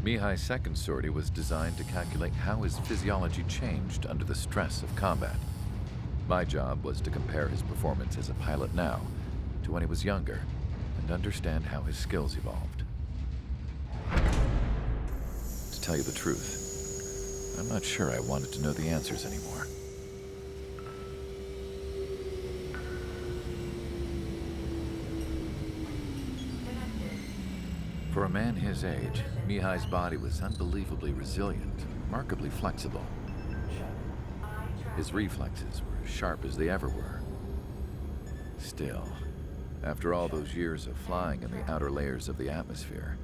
Mihai's second sortie was designed to calculate how his physiology changed under the stress of combat. My job was to compare his performance as a pilot now to when he was younger and understand how his skills evolved. To tell you the truth, I'm not sure I wanted to know the answers anymore. For a man his age, Mihai's body was unbelievably resilient, remarkably flexible. His reflexes were as sharp as they ever were. Still, after all those years of flying in the outer layers of the atmosphere,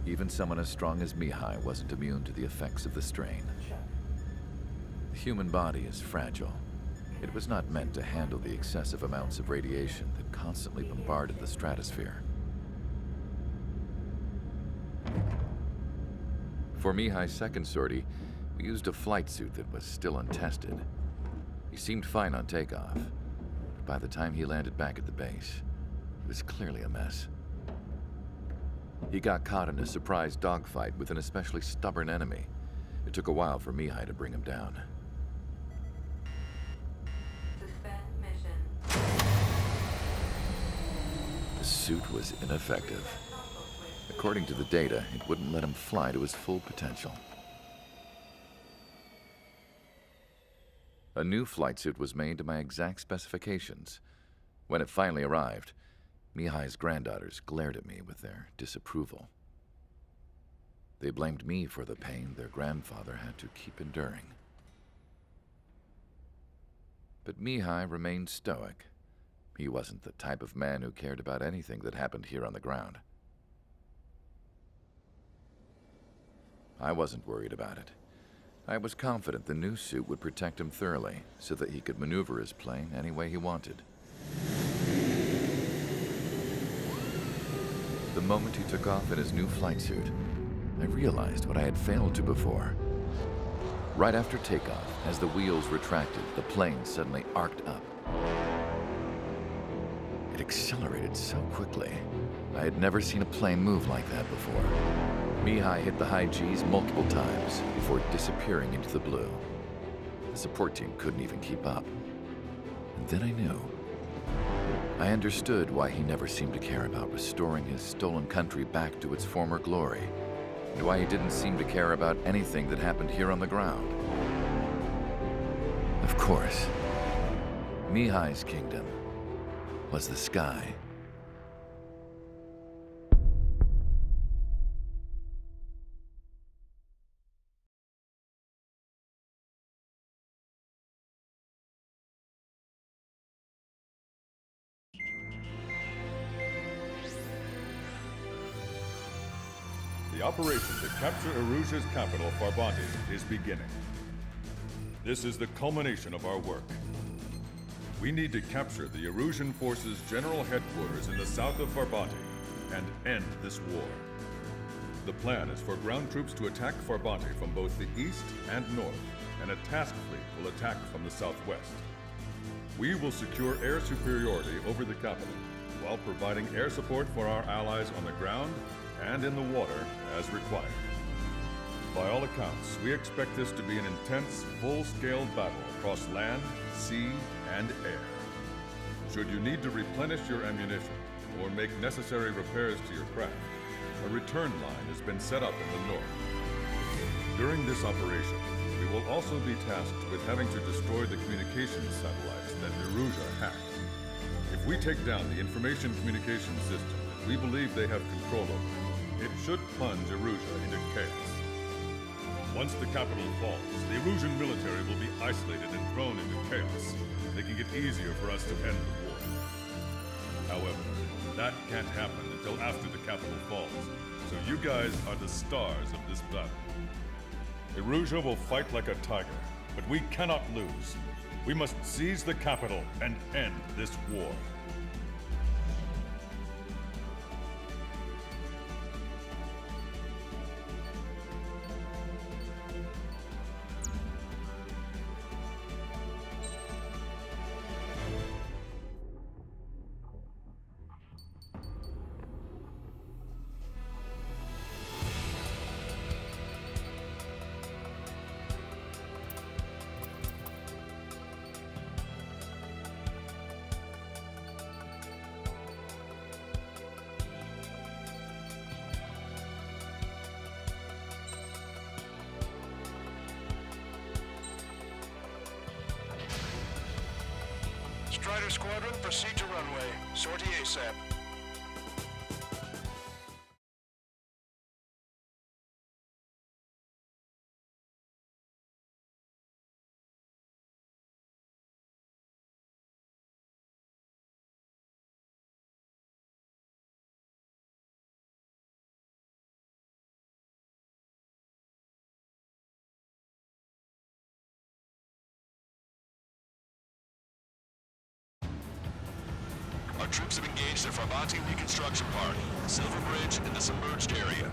even someone as strong as Mihai wasn't immune to the effects of the strain. The human body is fragile. It was not meant to handle the excessive amounts of radiation that constantly bombarded the stratosphere. For Mihai's second sortie, we used a flight suit that was still untested. He seemed fine on takeoff, but by the time he landed back at the base, it was clearly a mess. He got caught in a surprise dogfight with an especially stubborn enemy. It took a while for Mihai to bring him down. Suspend mission. The suit was ineffective. According to the data, it wouldn't let him fly to his full potential. A new flight suit was made to my exact specifications. When it finally arrived, Mihai's granddaughters glared at me with their disapproval. They blamed me for the pain their grandfather had to keep enduring. But Mihai remained stoic. He wasn't the type of man who cared about anything that happened here on the ground. I wasn't worried about it. I was confident the new suit would protect him thoroughly, so that he could maneuver his plane any way he wanted. The moment he took off in his new flight suit, I realized what I had failed to before. Right after takeoff, as the wheels retracted, the plane suddenly arced up. It accelerated so quickly. I had never seen a plane move like that before. Mihai hit the high G's multiple times before disappearing into the blue. The support team couldn't even keep up. And then I knew. I understood why he never seemed to care about restoring his stolen country back to its former glory, and why he didn't seem to care about anything that happened here on the ground. Of course, Mihai's kingdom was the sky. The operation to capture Erusia's capital, Farbanti, is beginning. This is the culmination of our work. We need to capture the Erusian forces' general headquarters in the south of Farbanti and end this war. The plan is for ground troops to attack Farbanti from both the east and north, and a task fleet will attack from the southwest. We will secure air superiority over the capital, while providing air support for our allies on the ground and in the water as required. By all accounts, we expect this to be an intense, full-scale battle across land, sea, and air. Should you need to replenish your ammunition or make necessary repairs to your craft, a return line has been set up in the north. During this operation, we will also be tasked with having to destroy the communications satellites that Erusia hacked. If we take down the information communication system that we believe they have control over, it should plunge Erusia into chaos. Once the capital falls, the Erusian military will be isolated and thrown into chaos, making it easier for us to end the war. However, that can't happen until after the capital falls, so you guys are the stars of this battle. Erusia will fight like a tiger, but we cannot lose. We must seize the capital and end this war. Strider Squadron, proceed to runway. Sortie ASAP. Our troops have engaged the Farbanti reconstruction park, Silver Bridge, and the submerged area.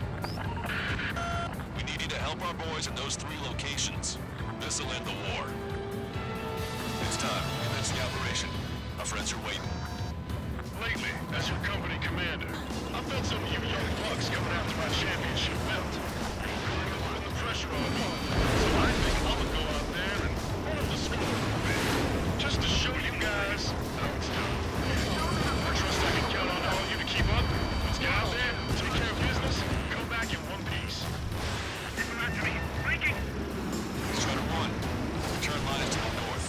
We need you to help our boys in those 3 locations. This'll end the war. It's time. Commence the operation. Our friends are waiting. Lately, as your company commander, I felt some of you young bucks coming after my championship belt. Putting the pressure on me. So I think I'm gonna go out there and run up the score a little bit. Just to show you guys how it's done. I trust I can count on all of you to keep up. Let's get out there, take care of business, and come back in one piece. Breaking! Strider 1, return line is to the north.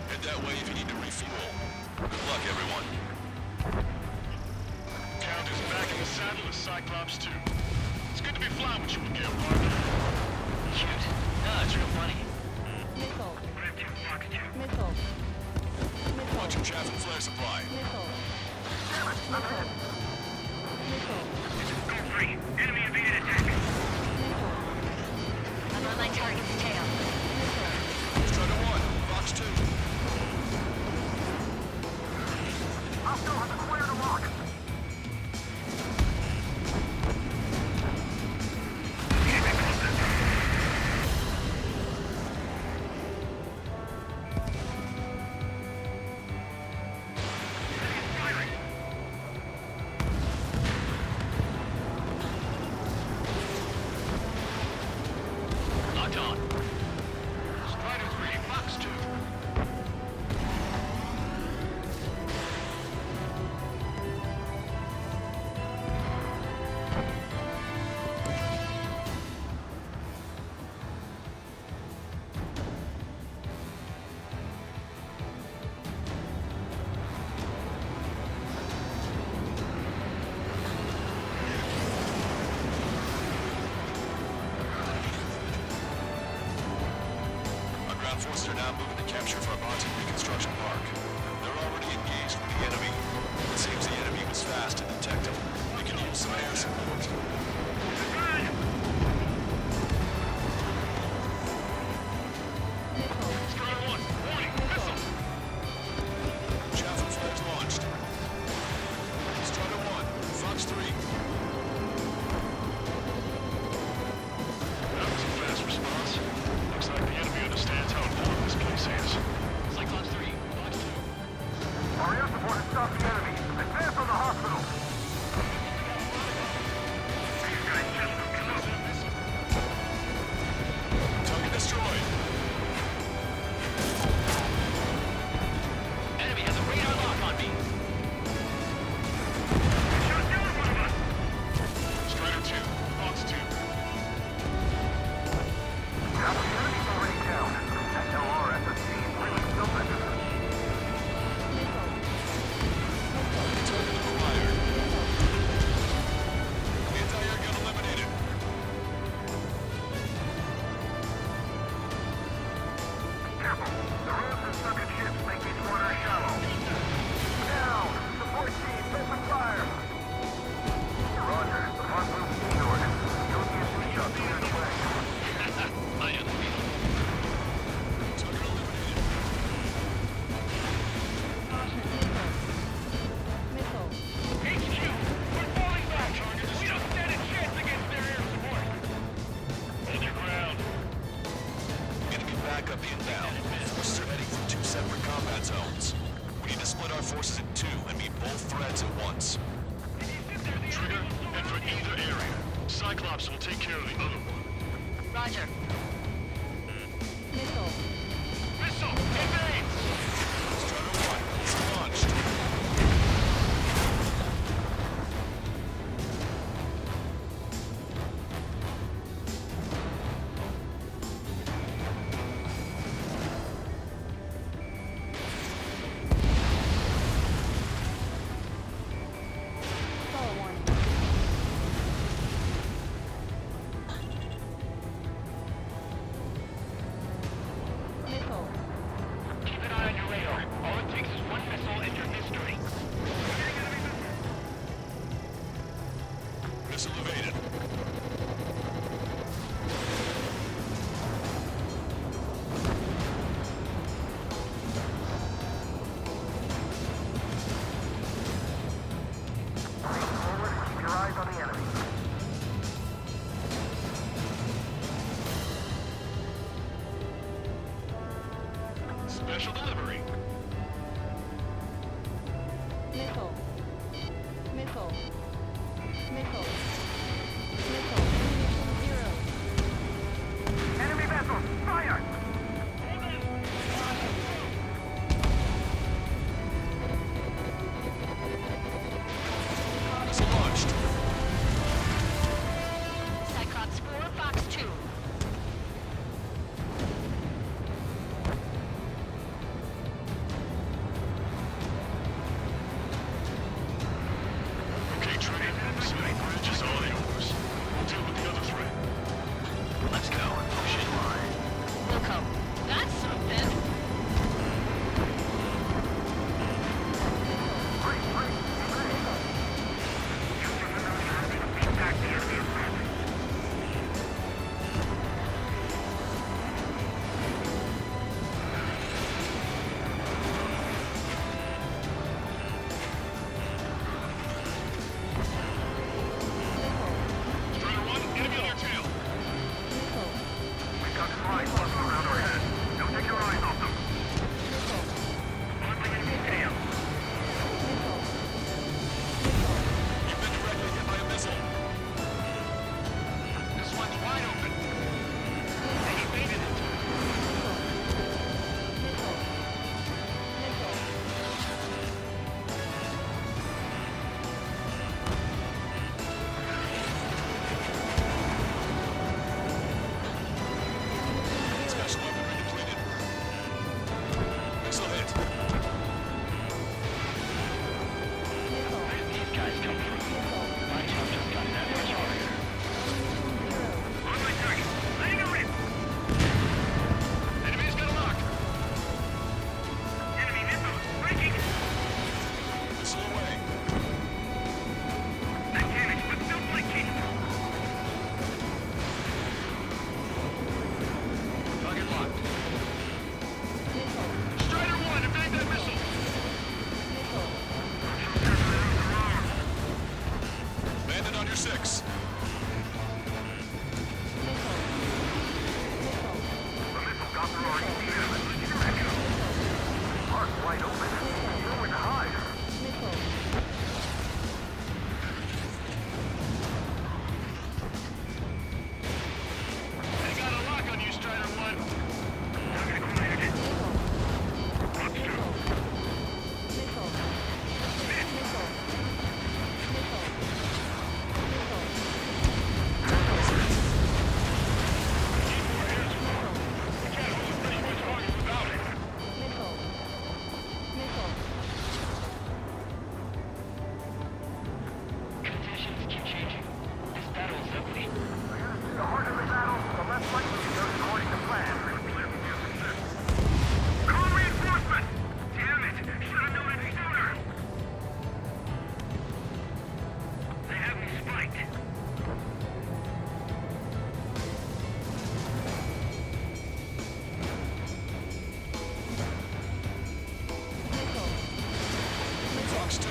Head that way if you need to refuel. Good luck, everyone. Count is back in the saddle as Cyclops 2. It's good to be flying with you again, partner. Cute. No, it's real funny. Missile. Missile. Missile. Watch your chaff and flare supply. Missile. Missile. Go free. Enemy evaded attack. Missile. I'm on my target's tail. Missile. Strider 1, Fox 2. Hostile has acquired a lock. Locked on. Strider 3, Fox 2. Our ground forces are now moving to capture Farbanti reconstruction park. They're already engaged with the enemy. It seems the enemy was fast to detect them. We can use some air support. Strider 1, warning, missile. Chaff and flares launched. Strider 1, Fox 3. That was a fast response. Looks like the enemy understands how important this place is. Cyclops 3, Fox 2. Our air support has stopped the enemy. Advance on the hospital. Target destroyed. Enemy has a radar lock on me. Strider 2, Fox 2. Now the enemy's already down. That LRSSC is really tilted. Target acquired. Anti-air gun eliminated. Careful. The roads and sunken ships make each corner shallow. Down. Support team, open fire. Roger. The front room secured. You'll get two shots clear the way. I am the leader. Target eliminated. Missile. HQ, we're falling back. We don't stand a chance against their air support. Hold your ground. Enemy backup inbound. Forces are heading for 2 separate combat zones. We need to split our forces in 2 and meet both threats at once. Trigger, head for either area. Cyclops will take care of the other one. Roger. Missile. Missile, evade! Strider 1, launched. Takes us one missile and you're mystery. Missile evaded. Keep your eyes on the enemy. Special delivery. Missile. Missile. Missile. Missile. Munition 0. Enemy vessel, fire! Missile launched. Cyclops 4, Fox 2. Okay, Trey, City Bridge is all yours. We'll deal with the other threat. Let's go. Push it line. Wilco. That's something. Strider 1, enemy on your tail. Missile. We've got flies buzzing around our head. Don't take your eyes off them. Missile. Bundling in detail. Missile. You've been directly hit by a missile. This one's wide open. They evaded it. Missile. Missile. Special weaponry depleted. Missile hit. Where did these guys come from? My job just got that much harder. On my target. Laying a rip. Enemy's got a lock. Enemy missiles. Breaking. Missile away. Not damaged, but still blinking. Target locked. Missile. Strider 1, evade that missile. Missile. Bandit on your 6. Missile. The missile got through our ECM. Heart wide open. Nowhere to hide. Missile. They got a lock on you, Strider 1. Target acquired. Box 2. Missile. Missile. Conditions keep changing. This battle is ugly. The harder the battle, the less likely it goes according to plan. Call reinforcement! Damn it! Should have known it sooner! They have me spiked. Fox 2.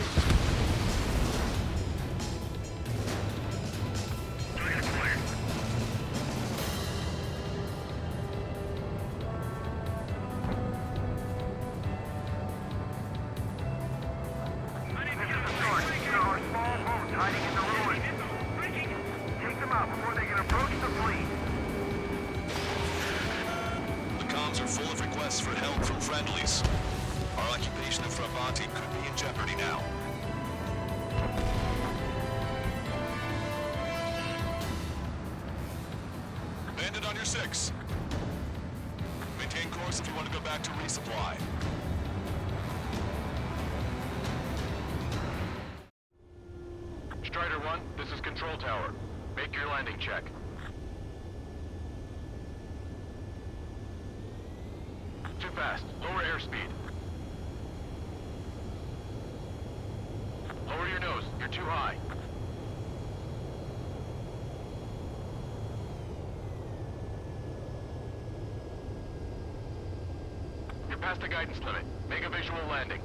Target acquired. I need to get the start. There are small boats hiding in the ruins. Take them out before they can approach the fleet. The comms are full of requests for help from friendlies. Our occupation of Frabati could be in jeopardy now. Bandit on your 6. Maintain course if you want to go back to resupply. Strider 1, this is Control Tower. Make your landing check. Too fast. Lower airspeed. You're too high. You're past the guidance limit. Make a visual landing.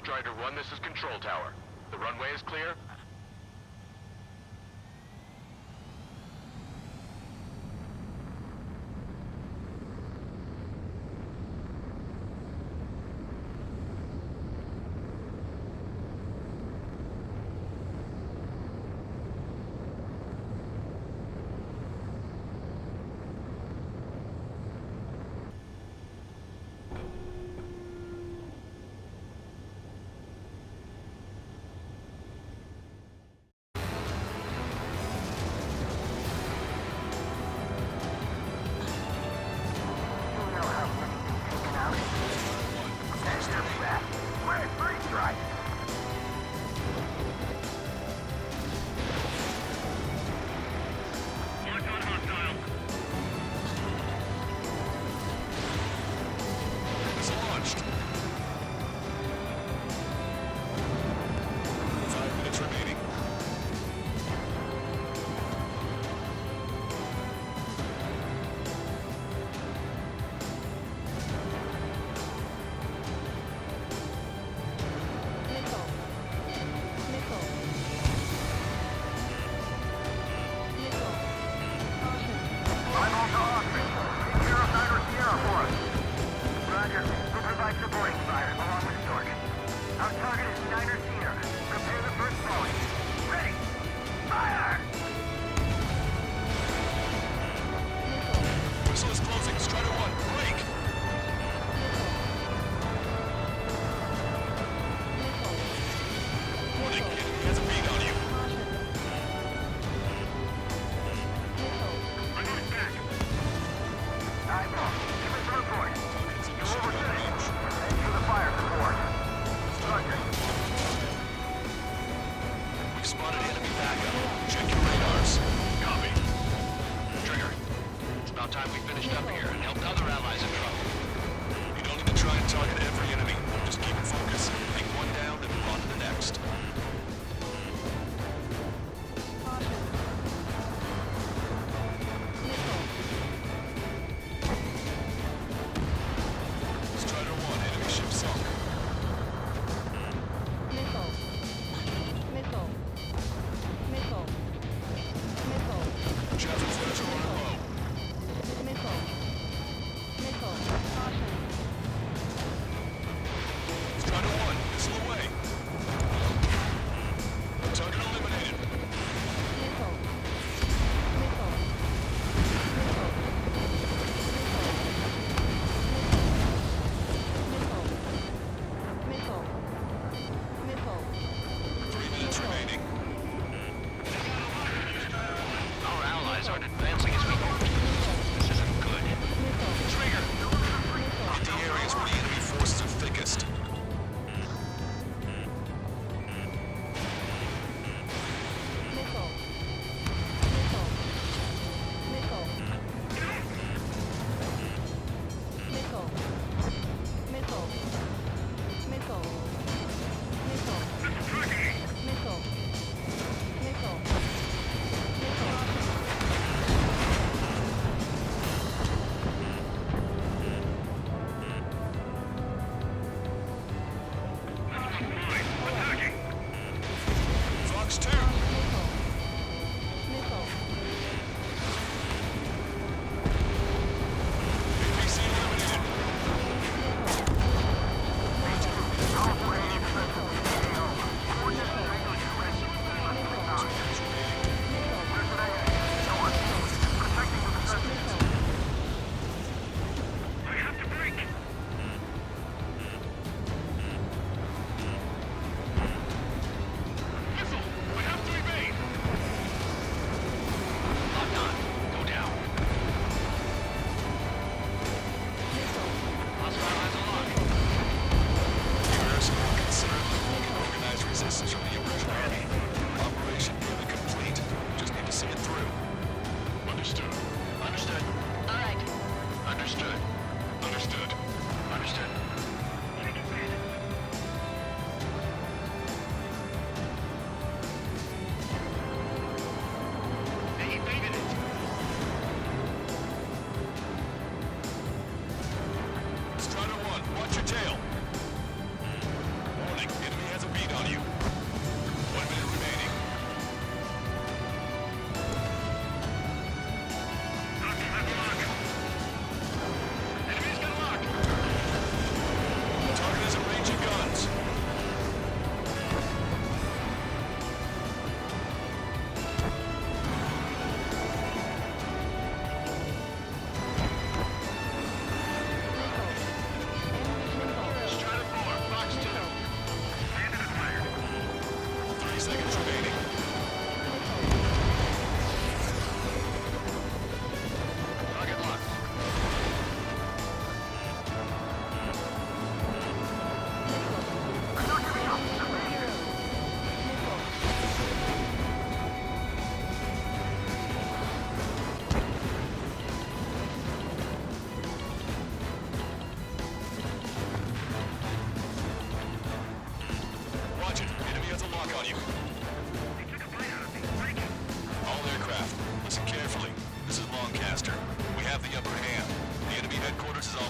Strider 1, this is Control Tower. The runway is clear?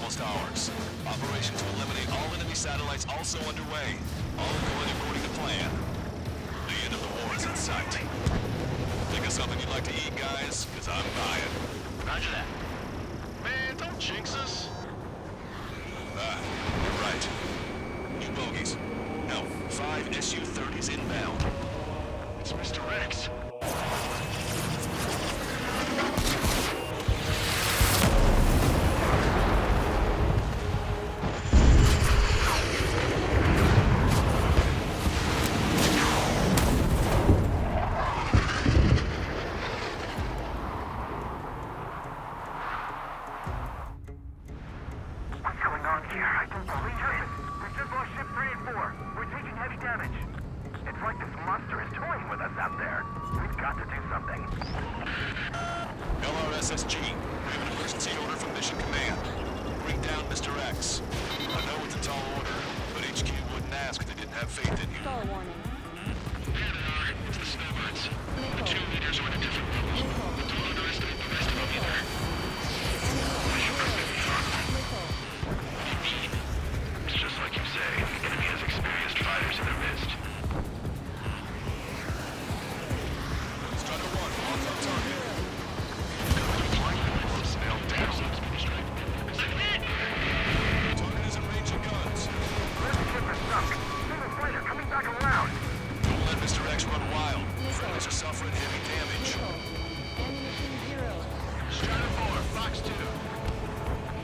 almost ours. Operation to eliminate all enemy satellites also underway. All going according to plan. The end of the war is in sight. Think of something you'd like to eat, guys? Because I'm buying. Roger that. Man, don't jinx us. Ah, you're right. New bogies. Now, 5 Su-30s inbound. It's Mr. X. What's going on here? I don't believe it. We just lost ship 3 and 4. We're taking heavy damage. It's like this monster is toying with us out there. We've got to do something. LRSSG, we have an emergency order from Mission Command. Bring down Mr. X. I know it's a tall order, but HQ wouldn't ask if they didn't have faith in you. Stall warning. There they are. It's the snowbirds. The Missile. 2 leaders are at a different level. Missile. But don't underestimate the rest of them either. Missile. It's just like you say. The enemy has experienced fighters in their midst. Striker 1, lock on target. Snail down. Target is in range of guns. This ship is sunk. Single fighter coming back around. Don't let Mr. X run wild. Missile. Friendlies are suffering heavy damage. Missile. Ammunition 0. Strider 4, Fox 2.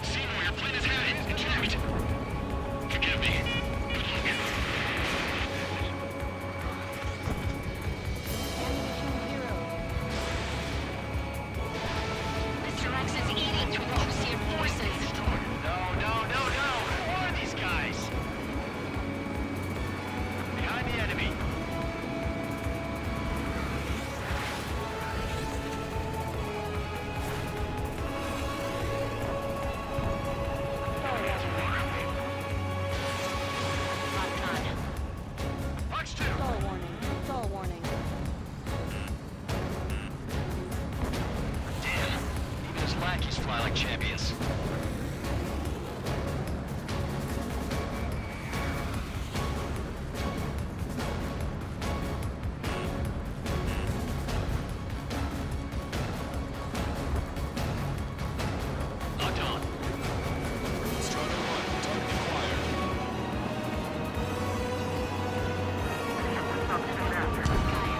Seymour, your plane is headed. Eject. Forgive me. Good luck. Ammunition 0. Mr. X is eating through the Osean forces. No. Who are these guys? Behind the enemy. Locked on. Fox 2. Stall warning. Stall warning. Damn. Even his lackeys fly like champions. Locked on. Strider 1, target acquired. Ship was sunk soon after.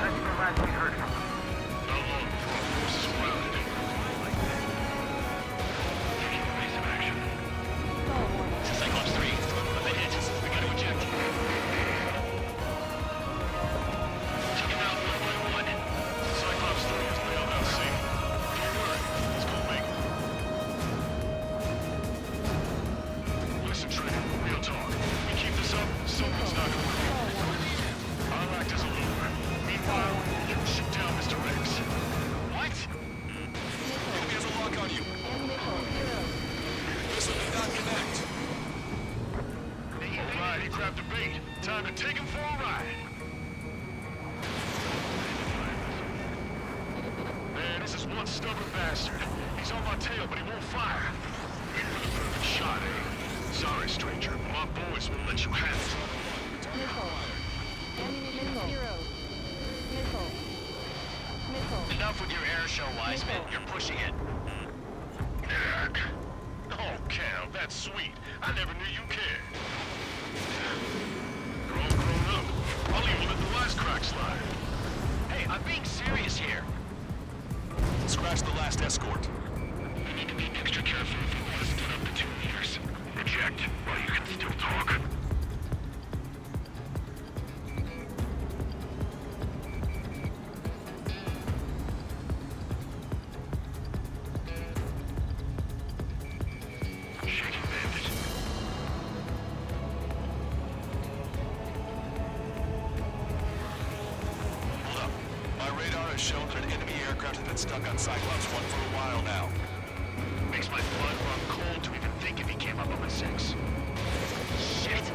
That's the last we heard from them. How long before our forces are routed? Taking evasive action. Stall warning. This is Cyclops 3. Let the hit. We gotta eject. Take him out one by one. Cyclops 3 is nailed out safe. Don't worry. Let's go make them. Listen, Trigger. Real talk. We keep this up, someone's not gonna win. Stall warning. I'll act as a lure. Meanwhile, you shoot down Mr. X. What? Missile. Enemy has a lock on you. And missile 0. Missile did not connect. Alright, he grabbed the bait. Time to take him for a ride. Man, this is one stubborn bastard. He's on my tail, but he won't fire. Wait for the perfect shot, eh? Sorry, stranger, but my boys won't let you have it. Missile. Ammunition 0. Missile. Missile. Enough with your air show, Wiseman. You're pushing it. Oh, Cal, that's sweet. I never knew you cared. You're all grown up. I'll even let the wisecrack slide. Hey, I'm being serious here. Scratch the last escort. We need to be extra careful if we want to split up the 2 leaders. Eject while you can still talk. Shaking bandit. Hold up. My radar has shown that an enemy aircraft has been stuck on Cyclops 1 for a while now. Makes my blood run cold to even think if he came up on a 6. Shit!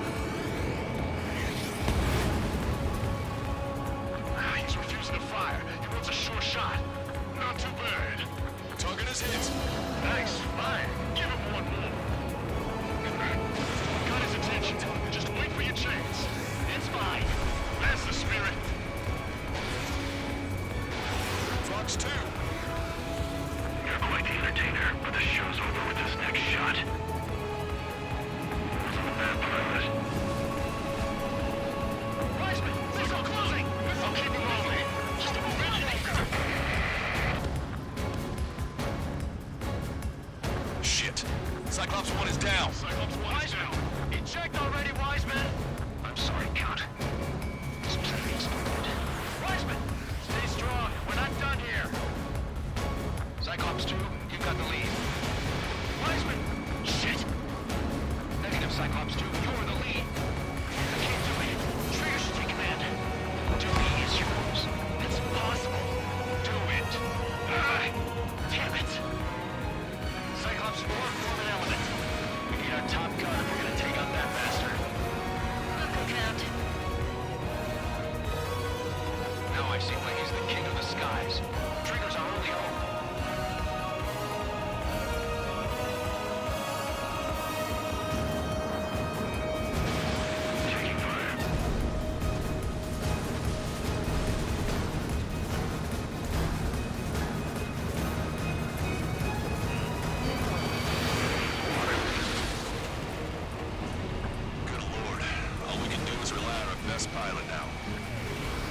He's refusing to fire. He wants a sure shot. Not too bad. Target is hit. Nice. Fine. Give him one more. Cyclops 1 is down. Cyclops 1 is down. Eject already, Wiseman! I'm sorry, Count. This was unexpected. Wiseman! Stay strong. We're not done here. Cyclops 2, you got the lead. Wiseman! Shit! Negative, Cyclops 2, you're the lead. I can't do it. Trigger should take command. Duty is yours. It's impossible. Do it. Damn it. Cyclops 4, form an element. We need our top gun if we're gonna take out that bastard. I'll go count. Now I see why he's the king of the skies. Trigger's our only hope. Taking fire. Good lord. All we can do is rely on our best pilot now.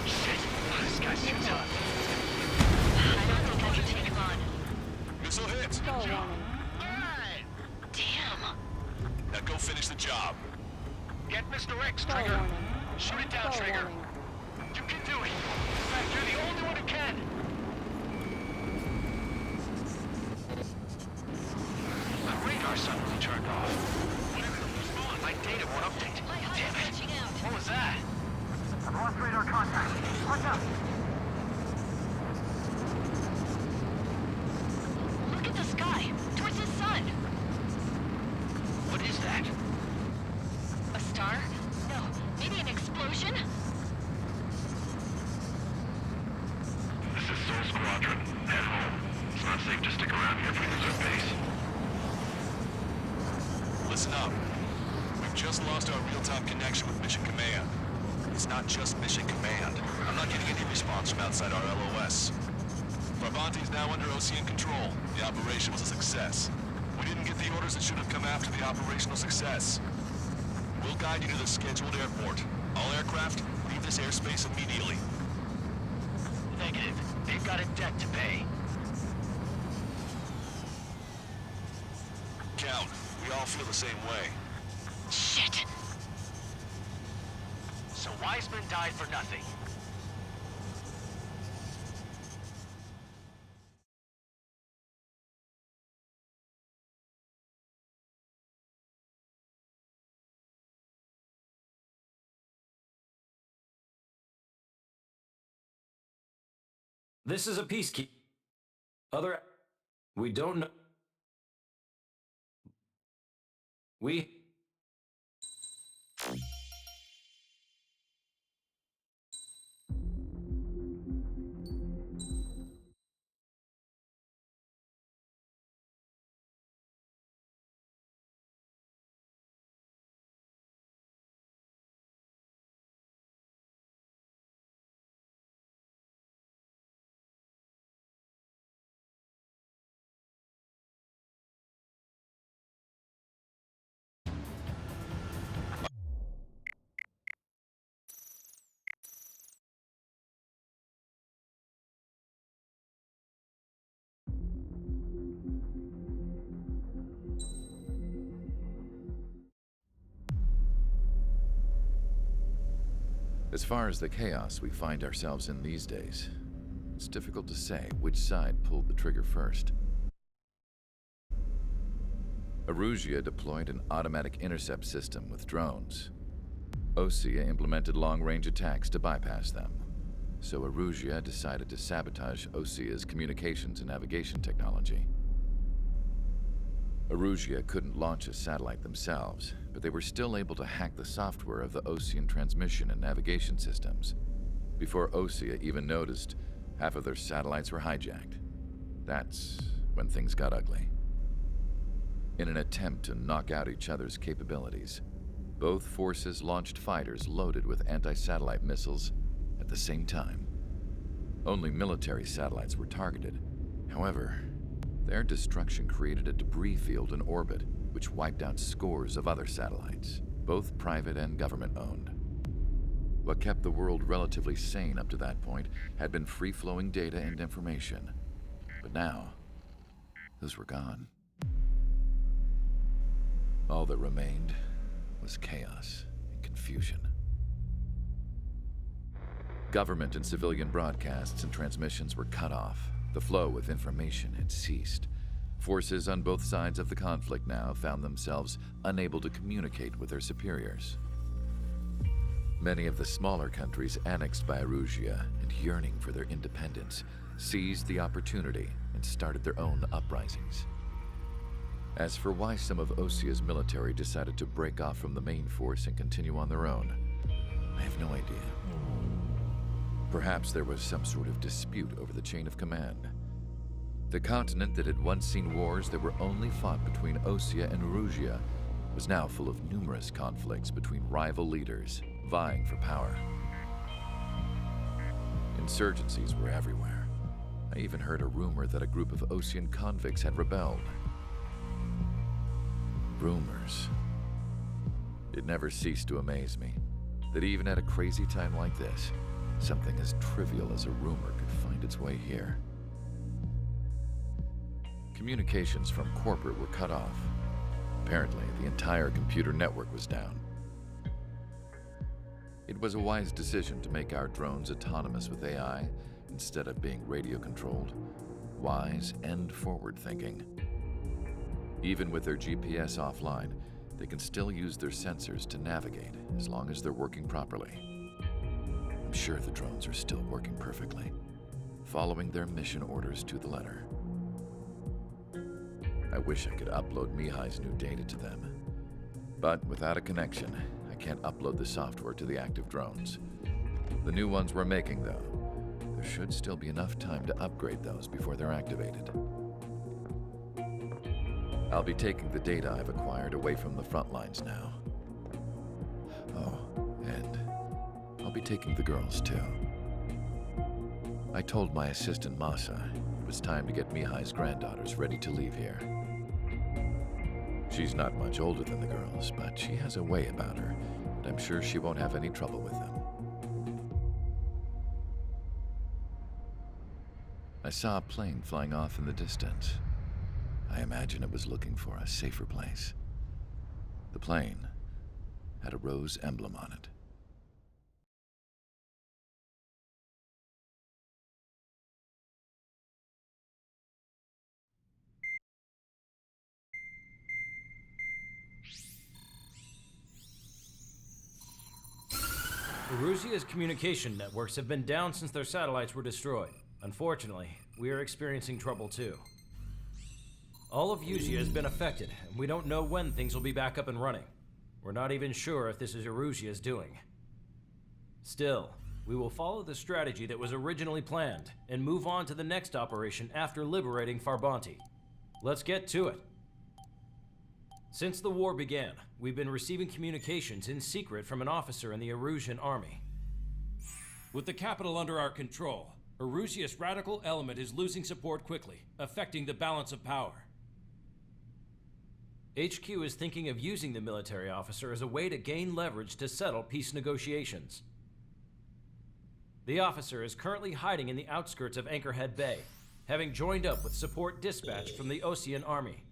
Shit! This guy's too tough. I don't think I can take him on. Missile hit! Skull warning. Damn. Now go finish the job. Get Mr. X, Skull Trigger. warning. Shoot it down, Skull Trigger. warning. You can do it. In fact, you're the only one who can. My radar suddenly turned off. Whatever the was on, my data won't update. My HUD Damn is it. glitching out. What was that? I've lost radar contact. Watch out! Look at the sky. Towards the sun. What is that? A star? No. Maybe an explosion? This is Soul Squadron. Head home. It's not safe to stick around here if we lose our base. Listen up. We've just lost our real-time connection with Mission Command. It's not just Mission Command. I'm not getting any response from outside our LOS. Farbanti's now under OCN control. The operation was a success. We didn't get the orders that should have come after the operational success. We'll guide you to the scheduled airport. All aircraft, leave this airspace immediately. Negative. They've got a debt to pay. Count, we all feel the same way. Shit. So Wiseman died for nothing. This is a peacekeeper. We don't know. We. As far as the chaos we find ourselves in these days, it's difficult to say which side pulled the trigger first. Arusia deployed an automatic intercept system with drones. Osea implemented long-range attacks to bypass them. So Arusia decided to sabotage Osea's communications and navigation technology. Arusia couldn't launch a satellite themselves, but they were still able to hack the software of the Osean transmission and navigation systems. Before Osea even noticed, half of their satellites were hijacked. That's when things got ugly. In an attempt to knock out each other's capabilities, both forces launched fighters loaded with anti-satellite missiles at the same time. Only military satellites were targeted. However, their destruction created a debris field in orbit, which wiped out scores of other satellites, both private and government-owned. What kept the world relatively sane up to that point had been free-flowing data and information. But now, those were gone. All that remained was chaos and confusion. Government and civilian broadcasts and transmissions were cut off. The flow of information had ceased. Forces on both sides of the conflict now found themselves unable to communicate with their superiors. Many of the smaller countries annexed by Erusia and yearning for their independence seized the opportunity and started their own uprisings. As for why some of Osia's military decided to break off from the main force and continue on their own, I have no idea. Perhaps there was some sort of dispute over the chain of command. The continent that had once seen wars that were only fought between Osia and Erusia was now full of numerous conflicts between rival leaders vying for power. Insurgencies were everywhere. I even heard a rumor that a group of Osian convicts had rebelled. Rumors. It never ceased to amaze me that even at a crazy time like this, something as trivial as a rumor could find its way here. Communications from corporate were cut off. Apparently, the entire computer network was down. It was a wise decision to make our drones autonomous with AI instead of being radio-controlled. Wise and forward-thinking. Even with their GPS offline, they can still use their sensors to navigate as long as they're working properly. I'm sure the drones are still working perfectly, following their mission orders to the letter. I wish I could upload Mihai's new data to them. But without a connection, I can't upload the software to the active drones. The new ones we're making, though, there should still be enough time to upgrade those before they're activated. I'll be taking the data I've acquired away from the front lines now. Oh, and I'll be taking the girls, too. I told my assistant Masa it was time to get Mihai's granddaughters ready to leave here. She's not much older than the girls, but she has a way about her, and I'm sure she won't have any trouble with them. I saw a plane flying off in the distance. I imagine it was looking for a safer place. The plane had a rose emblem on it. Erusia's communication networks have been down since their satellites were destroyed. Unfortunately, we are experiencing trouble too. All of Erusia has been affected, and we don't know when things will be back up and running. We're not even sure if this is Erusia's doing. Still, we will follow the strategy that was originally planned, and move on to the next operation after liberating Farbanti. Let's get to it. Since the war began, we've been receiving communications in secret from an officer in the Erusian army. With the capital under our control, Erusia's radical element is losing support quickly, affecting the balance of power. HQ is thinking of using the military officer as a way to gain leverage to settle peace negotiations. The officer is currently hiding in the outskirts of Anchorhead Bay, having joined up with support dispatched from the Osean army.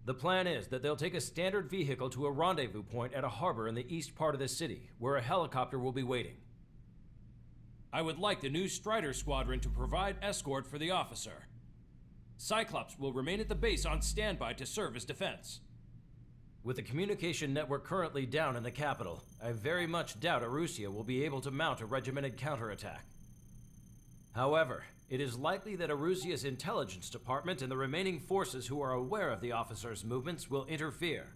The plan is that they'll take a standard vehicle to a rendezvous point at a harbor in the east part of the city, where a helicopter will be waiting. I would like the new Strider Squadron to provide escort for the officer. Cyclops will remain at the base on standby to serve as defense. With the communication network currently down in the capital, I very much doubt Erusia will be able to mount a regimented counterattack. However, it is likely that Erusia's intelligence department and the remaining forces who are aware of the officer's movements will interfere.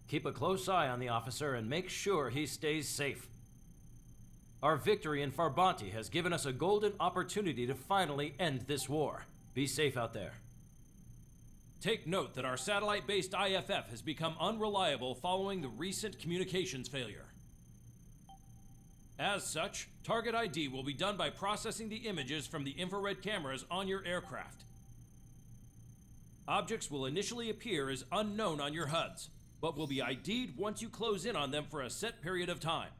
Keep a close eye on the officer and make sure he stays safe. Our victory in Farbanti has given us a golden opportunity to finally end this war. Be safe out there. Take note that our satellite-based IFF has become unreliable following the recent communications failure. As such, target ID will be done by processing the images from the infrared cameras on your aircraft. Objects will initially appear as unknown on your HUDs, but will be ID'd once you close in on them for a set period of time.